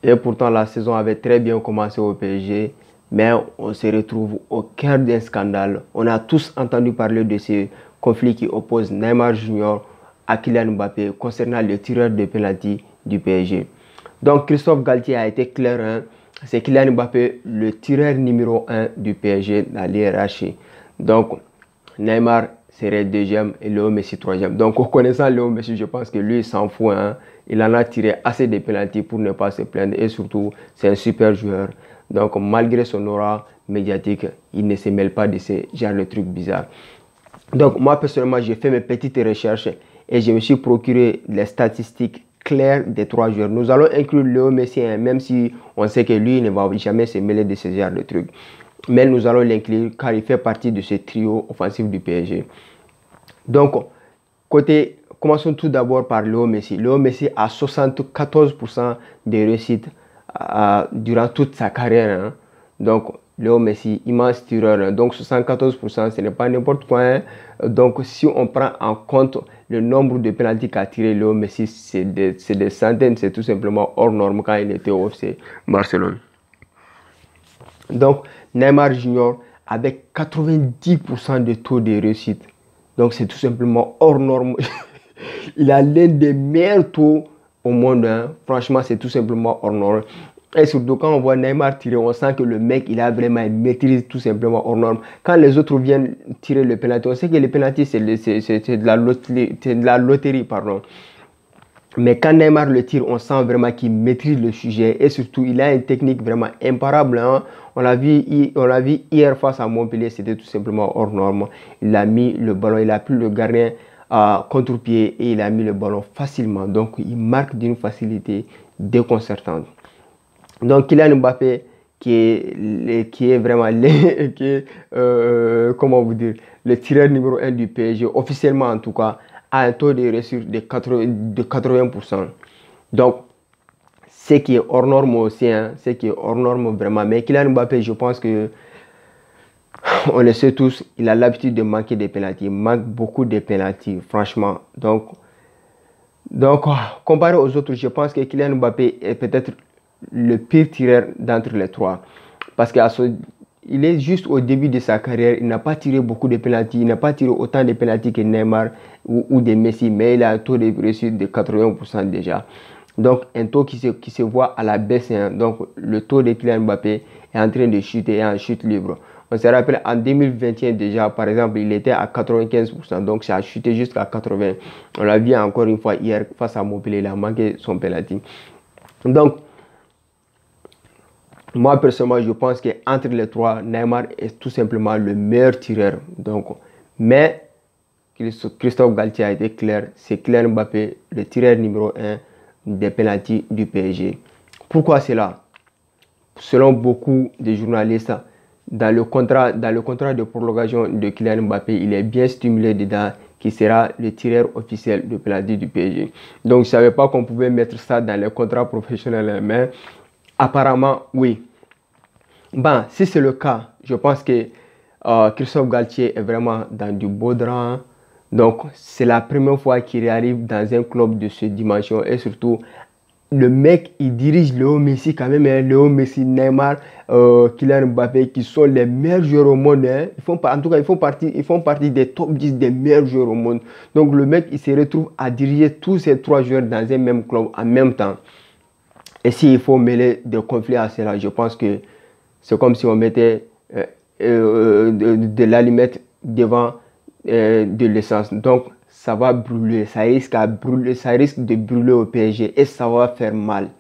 Et pourtant, la saison avait très bien commencé au PSG. Mais on se retrouve au cœur d'un scandale. On a tous entendu parler de ce conflit qui oppose Neymar Junior à Kylian Mbappé concernant le tireur de penalty du PSG. Donc Christophe Galtier a été clair, hein, c'est Kylian Mbappé le tireur numéro 1 du PSG dans l'hiérarchie. Donc Neymar serait deuxième et Léo Messi troisième. Donc en connaissant Léo Messi, je pense que lui il s'en fout, hein. Il en a tiré assez de penalty pour ne pas se plaindre et surtout c'est un super joueur. Donc malgré son aura médiatique, il ne se mêle pas de ce genre de trucs bizarres. Donc moi personnellement, j'ai fait mes petites recherches et je me suis procuré les statistiques claires des trois joueurs. Nous allons inclure Léo Messi, hein, même si on sait que lui ne va jamais se mêler de ce genre de trucs. Mais nous allons l'inclure car il fait partie de ce trio offensif du PSG. Donc, commençons tout d'abord par Léo Messi. Léo Messi a 74% de réussite durant toute sa carrière. Hein. Donc, Léo Messi, immense tireur. Hein. Donc, 74%, ce n'est pas n'importe quoi. Hein. Donc, si on prend en compte le nombre de pénaltys qu'a tiré Léo Messi, c'est des centaines. C'est tout simplement hors norme quand il était au FC Barcelone. Donc, Neymar Junior avec 90% de taux de réussite. Donc, c'est tout simplement hors norme. Il a l'un des meilleurs taux au monde. Hein. Franchement, c'est tout simplement hors norme. Et surtout, quand on voit Neymar tirer, on sent que le mec, il a vraiment une maîtrise tout simplement hors norme. Quand les autres viennent tirer le penalty, on sait que le penalty, c'est de la loterie, pardon. Mais quand Neymar le tire, on sent vraiment qu'il maîtrise le sujet. Et surtout, il a une technique vraiment imparable. Hein. On l'a vu hier face à Montpellier, c'était tout simplement hors norme. Il a mis le ballon, il a pris le gardien à contre-pied et il a mis le ballon facilement. Donc, il marque d'une facilité déconcertante. Donc, Kylian Mbappé, qui est vraiment comment vous dire, le tireur numéro 1 du PSG, officiellement en tout cas, a un taux de réussite de 80%. Donc, ce qui est hors norme aussi, hein, ce qui est hors norme vraiment. Mais Kylian Mbappé, je pense que, on le sait tous, il a l'habitude de manquer des pénaltys. Il manque beaucoup de pénaltys, franchement. Donc, comparé aux autres, je pense que Kylian Mbappé est peut-être le pire tireur d'entre les trois. Parce qu'il est juste au début de sa carrière, il n'a pas tiré beaucoup de pénaltys, il n'a pas tiré autant de pénaltys que Neymar ou de Messi, mais il a un taux de réussite de 80% déjà. Donc un taux qui se voit à la baisse. Hein. Donc le taux de Kylian Mbappé est en train de chuter et en chute libre. On se rappelle en 2021 déjà, par exemple, il était à 95%, donc ça a chuté jusqu'à 80%. On l'a vu encore une fois hier face à Montpellier, il a manqué son penalty. Donc, moi, personnellement, je pense qu'entre les trois, Neymar est tout simplement le meilleur tireur. Donc, mais Christophe Galtier a été clair, c'est Kylian Mbappé, le tireur numéro 1 des pénaltys du PSG. Pourquoi cela? Selon beaucoup de journalistes, dans le contrat de prolongation de Kylian Mbappé, il est bien stimulé dedans qui sera le tireur officiel de pénalty du PSG. Donc, je ne savais pas qu'on pouvait mettre ça dans les contrats professionnels, mais apparemment, oui. Bon, si c'est le cas, je pense que Christophe Galtier est vraiment dans du beau drap. Donc, c'est la première fois qu'il arrive dans un club de cette dimension. Et surtout, le mec, il dirige Léo Messi quand même. Hein, Léo Messi, Neymar, Kylian Mbappé, qui sont les meilleurs joueurs au monde. Hein. En tout cas, ils font partie des top 10 des meilleurs joueurs au monde. Donc, le mec, il se retrouve à diriger tous ces trois joueurs dans un même club en même temps. Et s'il faut mêler des conflits à cela, je pense que c'est comme si on mettait de l'allumette devant de l'essence. Donc, ça va brûler, ça risque de brûler au PSG et ça va faire mal.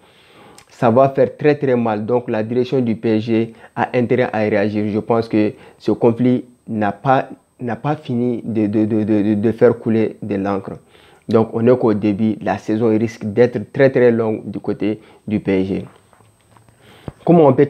Ça va faire très très mal. Donc, la direction du PSG a intérêt à réagir. Je pense que ce conflit n'a pas fini de faire couler de l'encre. Donc, on est qu'au début, la saison risque d'être très très longue du côté du PSG. Comment on peut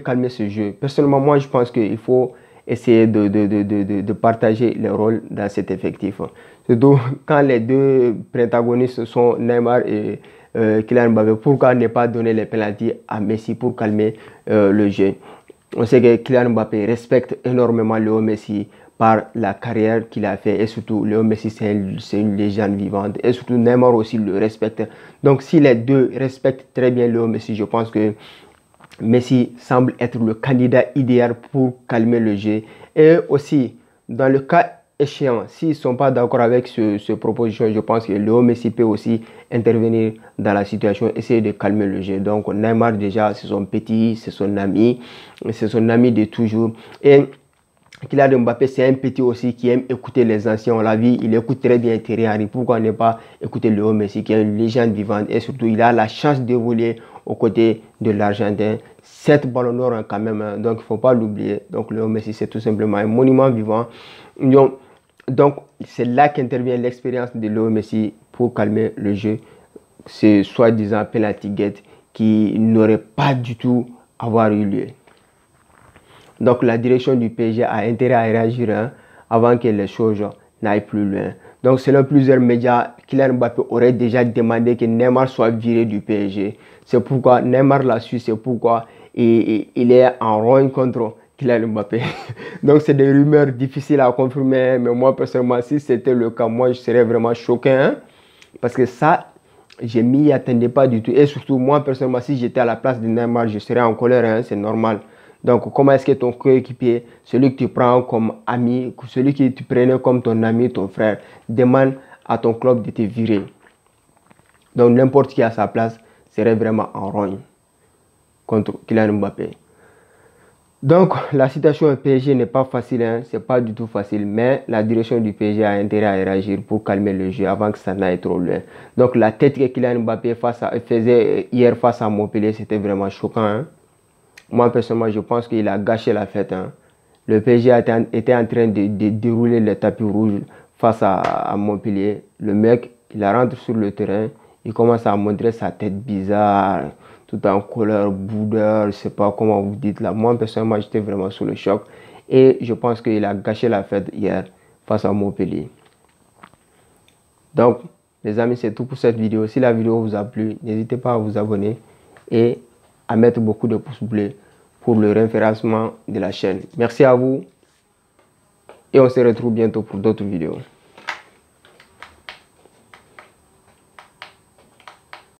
calmer ce jeu? Personnellement, moi, je pense qu'il faut essayer de partager les rôles dans cet effectif. Surtout quand les deux protagonistes sont Neymar et Kylian Mbappé. Pourquoi ne pas donner les pénaltys à Messi pour calmer le jeu? On sait que Kylian Mbappé respecte énormément Léo Messi. par la carrière qu'il a fait. Et surtout, Léo Messi, c'est une légende vivante. Et surtout, Neymar aussi le respecte. Donc, si les deux respectent très bien Léo Messi, je pense que Messi semble être le candidat idéal pour calmer le jeu. Et aussi, dans le cas échéant, s'ils ne sont pas d'accord avec ce proposition, je pense que Léo Messi peut aussi intervenir dans la situation, essayer de calmer le jeu. Donc Neymar déjà, c'est son petit, c'est son ami de toujours. Et Kylian Mbappé, c'est un petit aussi qui aime écouter les anciens. On l'a vu, il écoute très bien Thierry Henry. Pourquoi ne pas écouter Léo Messi, qui est une légende vivante. Et surtout, il a la chance d'évoluer aux côtés de l'Argentin. 7 ballons d'or quand même, hein. Donc il ne faut pas l'oublier. Donc Léo Messi, c'est tout simplement un monument vivant. Donc c'est là qu'intervient l'expérience de Léo Messi pour calmer le jeu. C'est soi-disant penalty gate qui n'aurait pas du tout avoir eu lieu. Donc la direction du PSG a intérêt à réagir, hein, avant que les choses n'aillent plus loin. Donc selon plusieurs médias, Kylian Mbappé aurait déjà demandé que Neymar soit viré du PSG. C'est pourquoi Neymar l'a su, c'est pourquoi il est en rogne contre Kylian Mbappé. Donc c'est des rumeurs difficiles à confirmer, mais moi personnellement, si c'était le cas, moi je serais vraiment choqué, hein, parce que ça, je m'y attendais pas du tout. Et surtout moi personnellement, si j'étais à la place de Neymar, je serais en colère, hein, c'est normal. Donc, comment est-ce que ton coéquipier, celui que tu prends comme ami, celui que tu prenais comme ton ami, ton frère, demande à ton club de te virer? Donc, n'importe qui à sa place serait vraiment en rogne contre Kylian Mbappé. Donc, la situation au PSG n'est pas facile, hein, c'est pas du tout facile, mais la direction du PSG a intérêt à réagir pour calmer le jeu avant que ça n'aille trop loin. Donc, la tête que Kylian Mbappé faisait hier face à Montpellier, c'était vraiment choquant, hein. Moi, personnellement, je pense qu'il a gâché la fête, hein. Le PSG était en train de dérouler le tapis rouge face à Montpellier. Le mec, il rentre sur le terrain, il commence à montrer sa tête bizarre, tout en couleur, boudeur, je ne sais pas comment vous dites là. Moi, personnellement, j'étais vraiment sous le choc. Et je pense qu'il a gâché la fête hier face à Montpellier. Donc, les amis, c'est tout pour cette vidéo. Si la vidéo vous a plu, n'hésitez pas à vous abonner et à mettre beaucoup de pouces bleus pour le référencement de la chaîne. Merci à vous et on se retrouve bientôt pour d'autres vidéos.